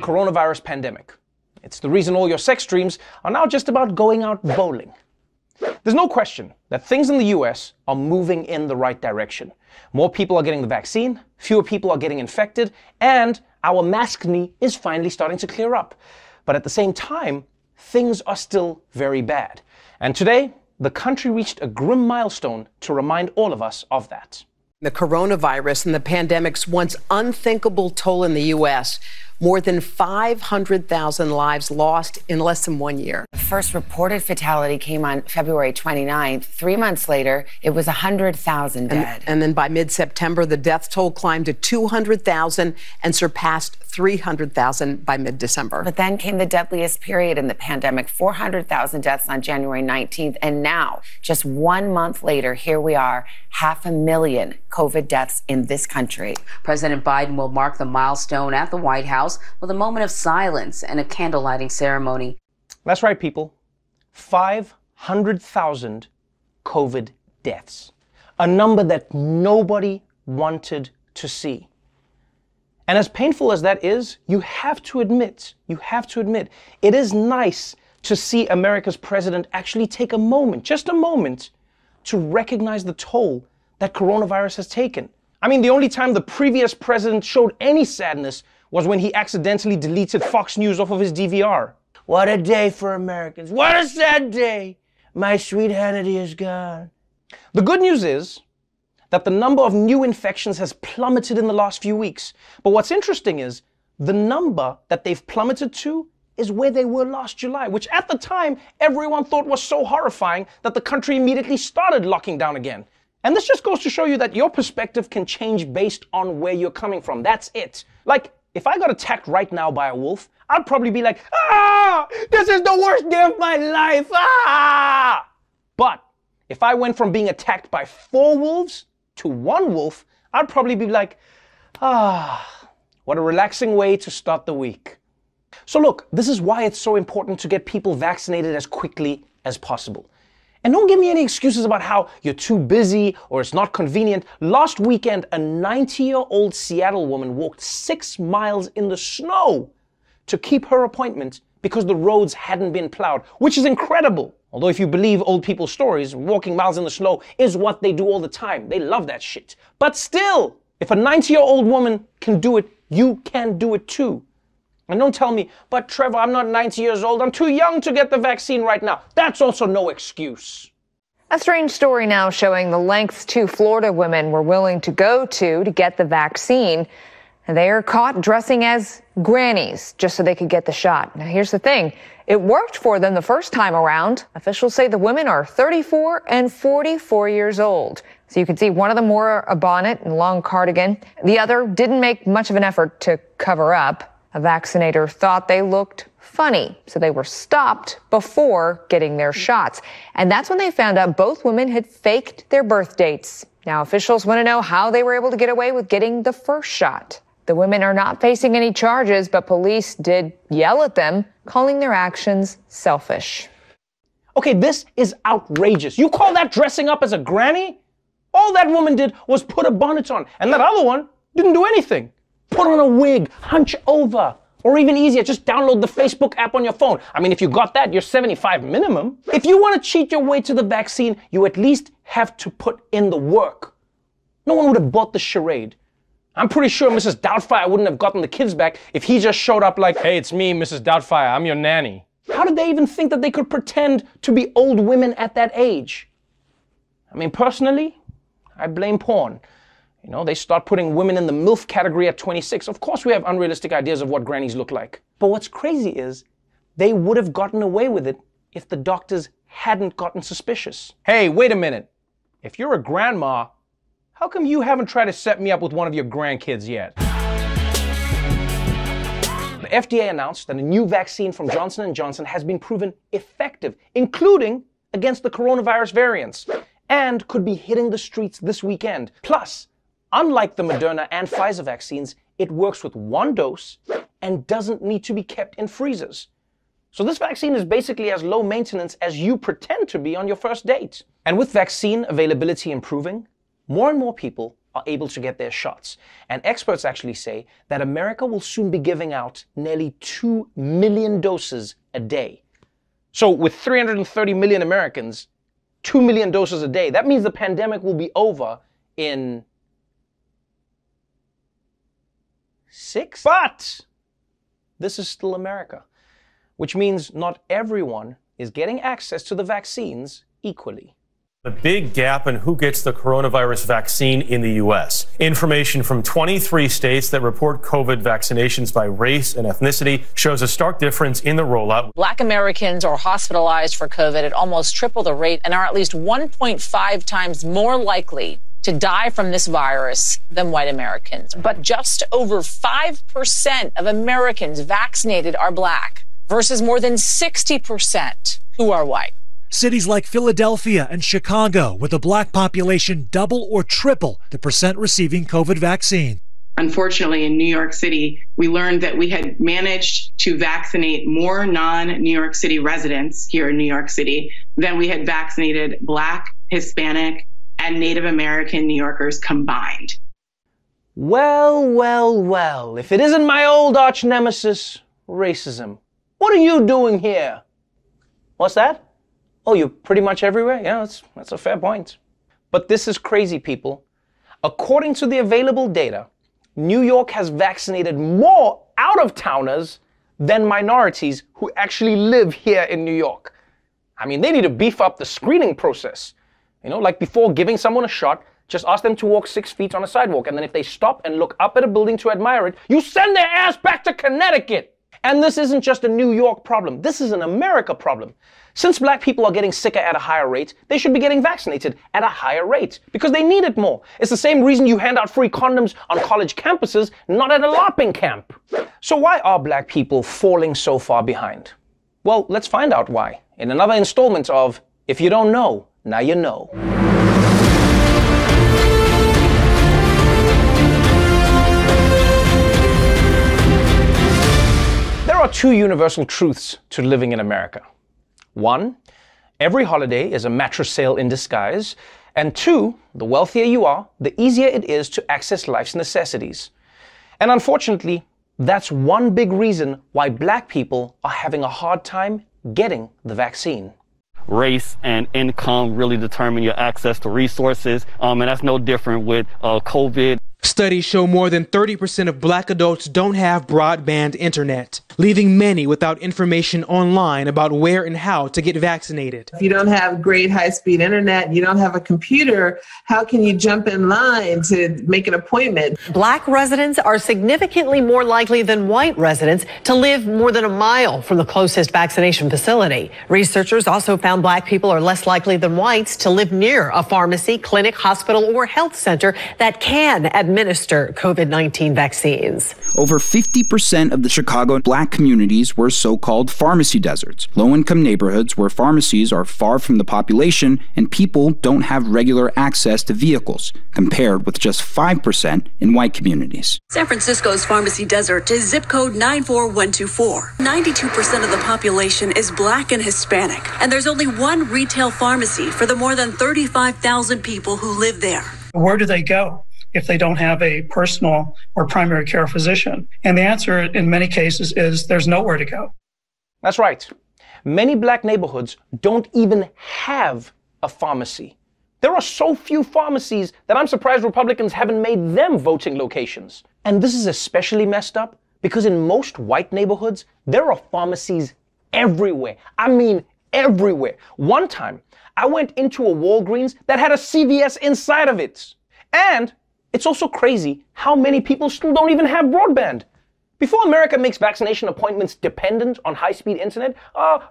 coronavirus pandemic. It's the reason all your sex dreams are now just about going out bowling. There's no question that things in the US are moving in the right direction. More people are getting the vaccine, fewer people are getting infected, and our maskne is finally starting to clear up. But at the same time, things are still very bad. And today, the country reached a grim milestone to remind all of us of that. The coronavirus and the pandemic's once unthinkable toll in the U.S. More than 500,000 lives lost in less than 1 year. The first reported fatality came on February 29th. 3 months later, it was 100,000 dead. And then by mid-September, the death toll climbed to 200,000 and surpassed 300,000 by mid-December. But then came the deadliest period in the pandemic, 400,000 deaths on January 19th. And now, just 1 month later, here we are, 500,000 COVID deaths in this country. President Biden will mark the milestone at the White House with a moment of silence and a candle lighting ceremony. That's right, people. 500,000 COVID deaths. A number that nobody wanted to see. And as painful as that is, you have to admit, it is nice to see America's president actually take a moment, just a moment, to recognize the toll that coronavirus has taken. I mean, the only time the previous president showed any sadness was when he accidentally deleted Fox News off of his DVR. What a day for Americans. What a sad day. My sweet Hannity is gone. The good news is that the number of new infections has plummeted in the last few weeks. But what's interesting is the number that they've plummeted to is where they were last July, which at the time everyone thought was so horrifying that the country immediately started locking down again. And this just goes to show you that your perspective can change based on where you're coming from. That's it. Like, if I got attacked right now by a wolf, I'd probably be like, this is the worst day of my life, But if I went from being attacked by 4 wolves to 1 wolf, I'd probably be like, what a relaxing way to start the week. So look, this is why it's so important to get people vaccinated as quickly as possible. And don't give me any excuses about how you're too busy or it's not convenient. Last weekend, a 90-year-old Seattle woman walked 6 miles in the snow to keep her appointment because the roads hadn't been plowed, which is incredible. Although if you believe old people's stories, walking miles in the snow is what they do all the time. They love that shit. But still, if a 90-year-old woman can do it, you can do it too. And don't tell me, but Trevor, I'm not 90 years old. I'm too young to get the vaccine right now. That's also no excuse. A strange story now showing the lengths 2 Florida women were willing to go to get the vaccine. And they are caught dressing as grannies just so they could get the shot. Now, here's the thing. It worked for them the first time around. Officials say the women are 34 and 44 years old. So you can see one of them wore a bonnet and long cardigan. The other didn't make much of an effort to cover up. A vaccinator thought they looked funny, so they were stopped before getting their shots. And that's when they found out both women had faked their birth dates. Now, officials want to know how they were able to get away with getting the first shot. The women are not facing any charges, but police did yell at them, calling their actions selfish. Okay, this is outrageous. You call that dressing up as a granny? All that woman did was put a bonnet on, and that other one didn't do anything. Put on a wig, hunch over, or even easier, just download the Facebook app on your phone. I mean, if you got that, you're 75 minimum. If you want to cheat your way to the vaccine, you at least have to put in the work. No one would have bought the charade. I'm pretty sure Mrs. Doubtfire wouldn't have gotten the kids back if he just showed up like, hey, it's me, Mrs. Doubtfire, I'm your nanny. How did they even think that they could pretend to be old women at that age? I mean, personally, I blame porn. You know, they start putting women in the MILF category at 26. Of course, we have unrealistic ideas of what grannies look like. But what's crazy is they would have gotten away with it if the doctors hadn't gotten suspicious. Hey, wait a minute. If you're a grandma, how come you haven't tried to set me up with one of your grandkids yet? The FDA announced that a new vaccine from Johnson & Johnson has been proven effective, including against the coronavirus variants, and could be hitting the streets this weekend. Plus, unlike the Moderna and Pfizer vaccines, it works with 1 dose and doesn't need to be kept in freezers. So this vaccine is basically as low maintenance as you pretend to be on your first date. And with vaccine availability improving, more and more people are able to get their shots. And experts actually say that America will soon be giving out nearly 2 million doses a day. So with 330 million Americans, 2 million doses a day, that means the pandemic will be over in 6? But this is still America, which means not everyone is getting access to the vaccines equally. A big gap in who gets the coronavirus vaccine in the U.S. Information from 23 states that report COVID vaccinations by race and ethnicity shows a stark difference in the rollout. Black Americans are hospitalized for COVID at almost triple the rate and are at least 1.5 times more likely to die from this virus than white Americans. But just over 5% of Americans vaccinated are black versus more than 60% who are white. Cities like Philadelphia and Chicago, with a black population double or triple the percent receiving COVID vaccine. Unfortunately, in New York City, we learned that we had managed to vaccinate more non-New York City residents here in New York City than we had vaccinated Black, Hispanic, and Native American New Yorkers combined. Well, well, well, if it isn't my old arch nemesis, racism. What are you doing here? What's that? Oh, you're pretty much everywhere? Yeah, that's a fair point. But this is crazy, people. According to the available data, New York has vaccinated more out-of-towners than minorities who actually live here in New York. I mean, they need to beef up the screening process. You know, like before giving someone a shot, just ask them to walk 6 feet on a sidewalk. And then if they stop and look up at a building to admire it, you send their ass back to Connecticut. And this isn't just a New York problem. This is an America problem. Since black people are getting sicker at a higher rate, they should be getting vaccinated at a higher rate because they need it more. It's the same reason you hand out free condoms on college campuses, not at a LARPing camp. So why are black people falling so far behind? Well, let's find out why in another installment of If You Don't Know, Now You Know. There are two universal truths to living in America. One, every holiday is a mattress sale in disguise. And two, the wealthier you are, the easier it is to access life's necessities. And unfortunately, that's one big reason why black people are having a hard time getting the vaccine. Race and income really determine your access to resources, and that's no different with COVID. Studies show more than 30% of black adults don't have broadband internet, leaving many without information online about where and how to get vaccinated. If you don't have great high-speed internet, you don't have a computer, how can you jump in line to make an appointment? Black residents are significantly more likely than white residents to live more than a mile from the closest vaccination facility. Researchers also found black people are less likely than whites to live near a pharmacy, clinic, hospital, or health center that can administer COVID-19 vaccines. Over 50% of the Chicago black communities were so-called pharmacy deserts, low-income neighborhoods where pharmacies are far from the population and people don't have regular access to vehicles, compared with just 5% in white communities. San Francisco's pharmacy desert is zip code 94124. 92% of the population is black and Hispanic, and there's only one retail pharmacy for the more than 35,000 people who live there. Where do they go if they don't have a personal or primary care physician? And the answer in many cases is there's nowhere to go. That's right. Many black neighborhoods don't even have a pharmacy. There are so few pharmacies that I'm surprised Republicans haven't made them voting locations. And this is especially messed up because in most white neighborhoods, there are pharmacies everywhere. I mean, everywhere. One time, I went into a Walgreens that had a CVS inside of it. And it's also crazy how many people still don't even have broadband. Before America makes vaccination appointments dependent on high-speed internet,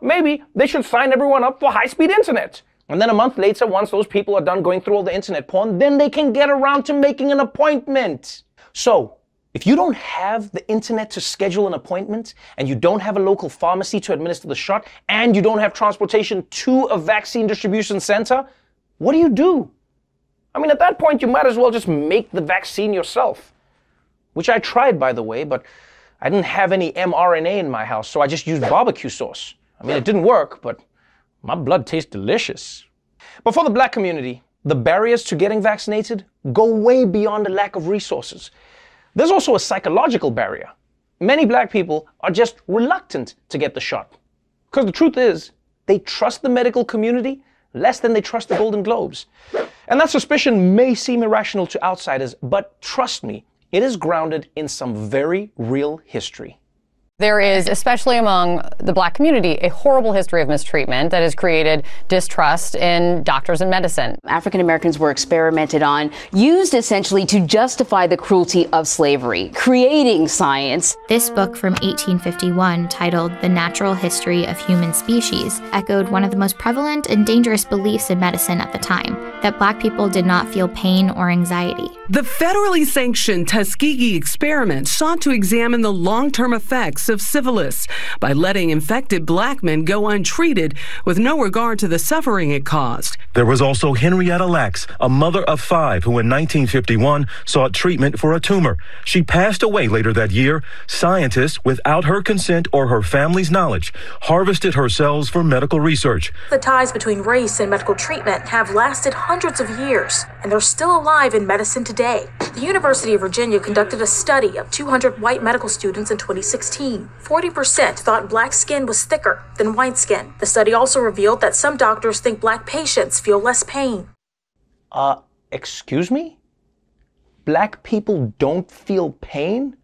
maybe they should sign everyone up for high-speed internet. And then a month later, once those people are done going through all the internet porn, then they can get around to making an appointment. So, if you don't have the internet to schedule an appointment, and you don't have a local pharmacy to administer the shot, and you don't have transportation to a vaccine distribution center, what do? I mean, at that point, you might as well just make the vaccine yourself. Which I tried, by the way, but I didn't have any mRNA in my house, so I just used barbecue sauce. I mean, it didn't work, but my blood tastes delicious. But for the black community, the barriers to getting vaccinated go way beyond a lack of resources. There's also a psychological barrier. Many black people are just reluctant to get the shot. Because the truth is, they trust the medical community less than they trust the Golden Globes. And that suspicion may seem irrational to outsiders, but trust me, it is grounded in some very real history. There is, especially among the black community, a horrible history of mistreatment that has created distrust in doctors and medicine. African Americans were experimented on, used essentially to justify the cruelty of slavery, creating science. This book from 1851, titled The Natural History of Human Species, echoed one of the most prevalent and dangerous beliefs in medicine at the time, that black people did not feel pain or anxiety. The federally sanctioned Tuskegee experiment sought to examine the long-term effects of syphilis by letting infected black men go untreated with no regard to the suffering it caused. There was also Henrietta Lacks, a mother of 5 who in 1951 sought treatment for a tumor. She passed away later that year. Scientists, without her consent or her family's knowledge, harvested her cells for medical research. The ties between race and medical treatment have lasted hundreds of years, and they're still alive in medicine today. The University of Virginia conducted a study of 200 white medical students in 2016. 40% thought black skin was thicker than white skin. The study also revealed that some doctors think black patients feel less pain. Excuse me? Black people don't feel pain?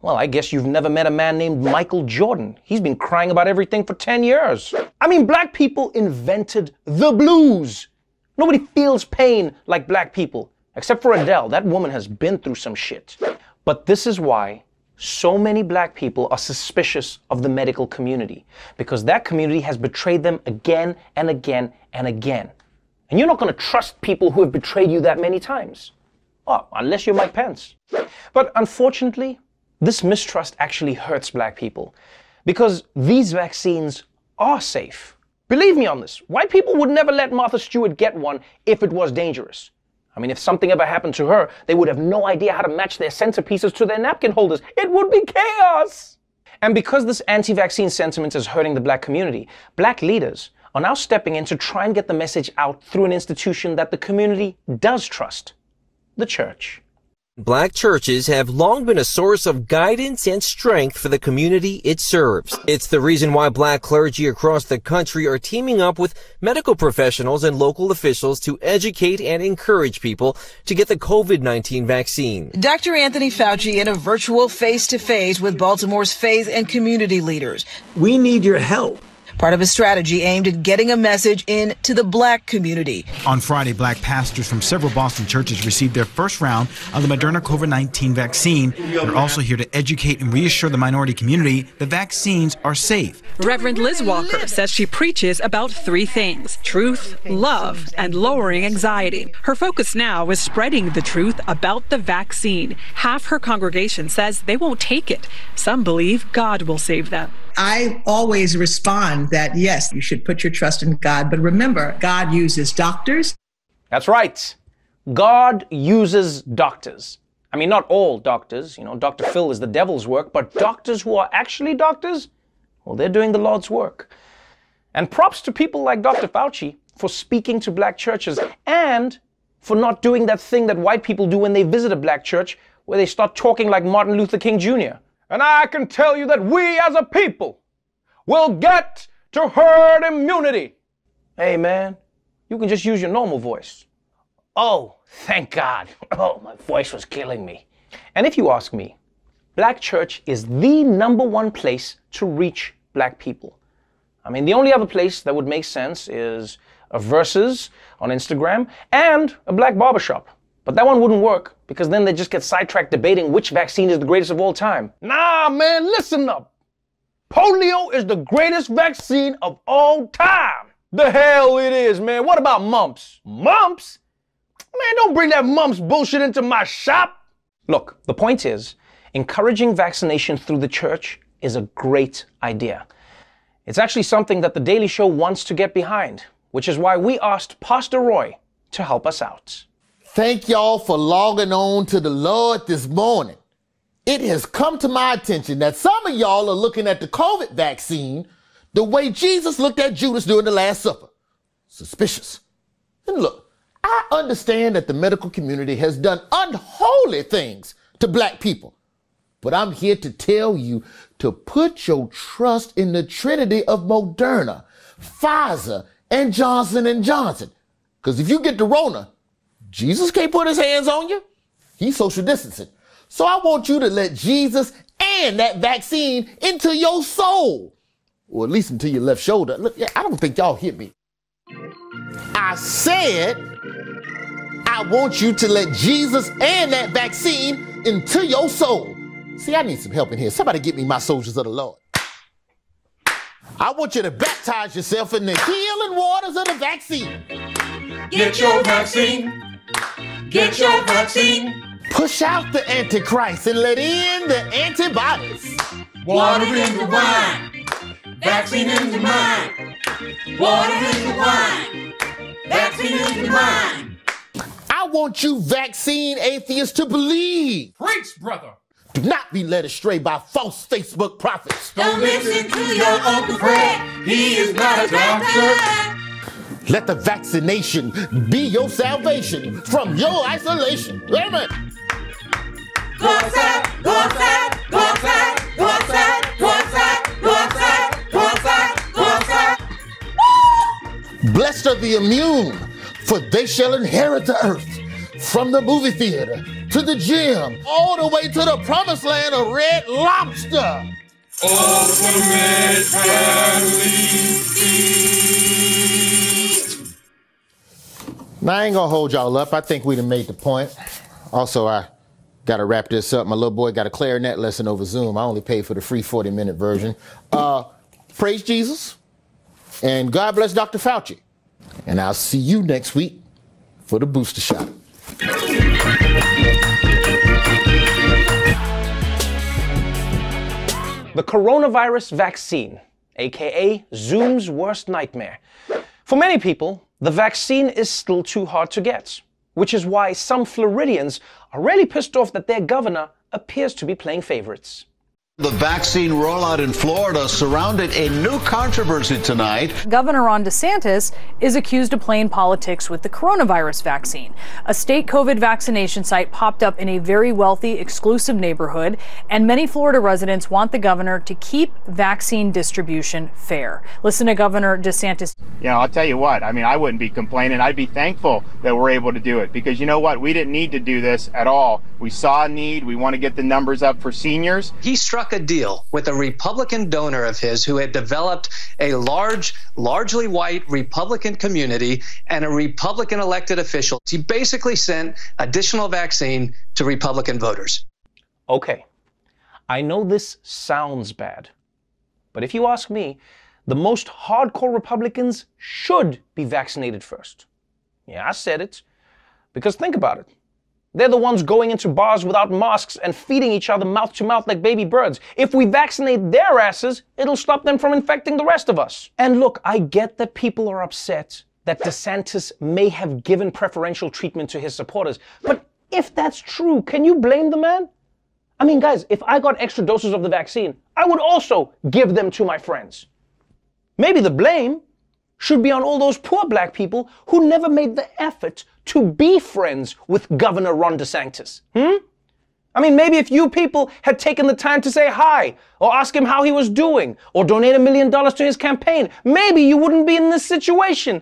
Well, I guess you've never met a man named Michael Jordan. He's been crying about everything for 10 years. I mean, black people invented the blues. Nobody feels pain like black people, except for Adele. That woman has been through some shit. But this is why so many black people are suspicious of the medical community, because that community has betrayed them again and again and again. And you're not going to trust people who have betrayed you that many times. Well, unless you're Mike Pence. But unfortunately, this mistrust actually hurts black people, because these vaccines are safe. Believe me on this, white people would never let Martha Stewart get one if it was dangerous. I mean, if something ever happened to her, they would have no idea how to match their centerpieces to their napkin holders. It would be chaos. And because this anti-vaccine sentiment is hurting the black community, black leaders are now stepping in to try and get the message out through an institution that the community does trust, the church. Black churches have long been a source of guidance and strength for the community it serves. It's the reason why black clergy across the country are teaming up with medical professionals and local officials to educate and encourage people to get the COVID-19 vaccine. Dr. Anthony Fauci in a virtual face-to-face with Baltimore's faith and community leaders. We need your help. Part of a strategy aimed at getting a message in to the black community. On Friday, black pastors from several Boston churches received their first round of the Moderna COVID-19 vaccine. They're also here to educate and reassure the minority community the vaccines are safe. Reverend Liz Walker says she preaches about 3 things: truth, love, and lowering anxiety. Her focus now is spreading the truth about the vaccine. Half her congregation says they won't take it. Some believe God will save them. I always respond that, yes, you should put your trust in God. But remember, God uses doctors. That's right. God uses doctors. I mean, not all doctors. You know, Dr. Phil is the devil's work. But doctors who are actually doctors, well, they're doing the Lord's work. And props to people like Dr. Fauci for speaking to black churches and for not doing that thing that white people do when they visit a black church, where they start talking like Martin Luther King Jr. And I can tell you that we as a people will get to herd immunity. Hey man, you can just use your normal voice. Oh, thank God. Oh, my voice was killing me. And if you ask me, black church is the #1 place to reach black people. I mean, the only other place that would make sense is a Versus on Instagram and a black barbershop. But that one wouldn't work, because then they just get sidetracked debating which vaccine is the greatest of all time. Nah, man, listen up. Polio is the greatest vaccine of all time. The hell it is, man. What about mumps? Mumps? Man, don't bring that mumps bullshit into my shop. Look, the point is, encouraging vaccination through the church is a great idea. It's actually something that The Daily Show wants to get behind, which is why we asked Pastor Roy to help us out. Thank y'all for logging on to the Lord this morning. It has come to my attention that some of y'all are looking at the COVID vaccine the way Jesus looked at Judas during the Last Supper. Suspicious. And look, I understand that the medical community has done unholy things to black people, but I'm here to tell you to put your trust in the trinity of Moderna, Pfizer, and Johnson & Johnson. Because if you get the Rona, Jesus can't put his hands on you. He's social distancing. So I want you to let Jesus and that vaccine into your soul, or at least into your left shoulder. Look, I don't think y'all hit me. I said I want you to let Jesus and that vaccine into your soul. See, I need some help in here. Somebody get me my soldiers of the Lord. I want you to baptize yourself in the healing waters of the vaccine. Get your vaccine. Get your vaccine. Push out the Antichrist and let in the antibodies. Water in the wine. Vaccine in the mind. Water in the wine. Vaccine in the mind. I want you vaccine atheists to believe. Preach, brother. Do not be led astray by false Facebook prophets. Don't listen to your Uncle Fred. He is not a doctor. Let the vaccination be your salvation from your isolation. Amen. Go outside, go outside, go outside, go outside, go outside, go outside, go outside, go outside. Blessed are the immune, for they shall inherit the earth. From the movie theater to the gym, all the way to the promised land of Red Lobster. Ultimate family feast. Now, I ain't gonna hold y'all up. I think we done made the point. Also, I gotta wrap this up. My little boy got a clarinet lesson over Zoom. I only paid for the free 40-minute version. Praise Jesus, and God bless Dr. Fauci. And I'll see you next week for the booster shot. The coronavirus vaccine, aka Zoom's worst nightmare. For many people, the vaccine is still too hard to get, which is why some Floridians are really pissed off that their governor appears to be playing favorites. The vaccine rollout in Florida surrounded a new controversy tonight. Governor Ron DeSantis is accused of playing politics with the coronavirus vaccine. A state COVID vaccination site popped up in a very wealthy, exclusive neighborhood, and many Florida residents want the governor to keep vaccine distribution fair. Listen to Governor DeSantis. You know, I'll tell you what, I mean, I wouldn't be complaining. I'd be thankful that we're able to do it because you know what? We didn't need to do this at all. We saw a need. We want to get the numbers up for seniors. He struck a deal with a Republican donor of his who had developed a largely white Republican community and a Republican elected official. He basically sent additional vaccine to Republican voters. Okay, I know this sounds bad, but if you ask me, the most hardcore Republicans should be vaccinated first. Yeah, I said it. Because think about it. They're the ones going into bars without masks and feeding each other mouth to mouth like baby birds. If we vaccinate their asses, it'll stop them from infecting the rest of us. And look, I get that people are upset that DeSantis may have given preferential treatment to his supporters. But if that's true, can you blame the man? I mean, guys, if I got extra doses of the vaccine, I would also give them to my friends. Maybe the blame should be on all those poor black people who never made the effort to be friends with Governor Ron DeSantis. I mean, maybe if you people had taken the time to say hi, or ask him how he was doing, or donate $1 million to his campaign, maybe you wouldn't be in this situation.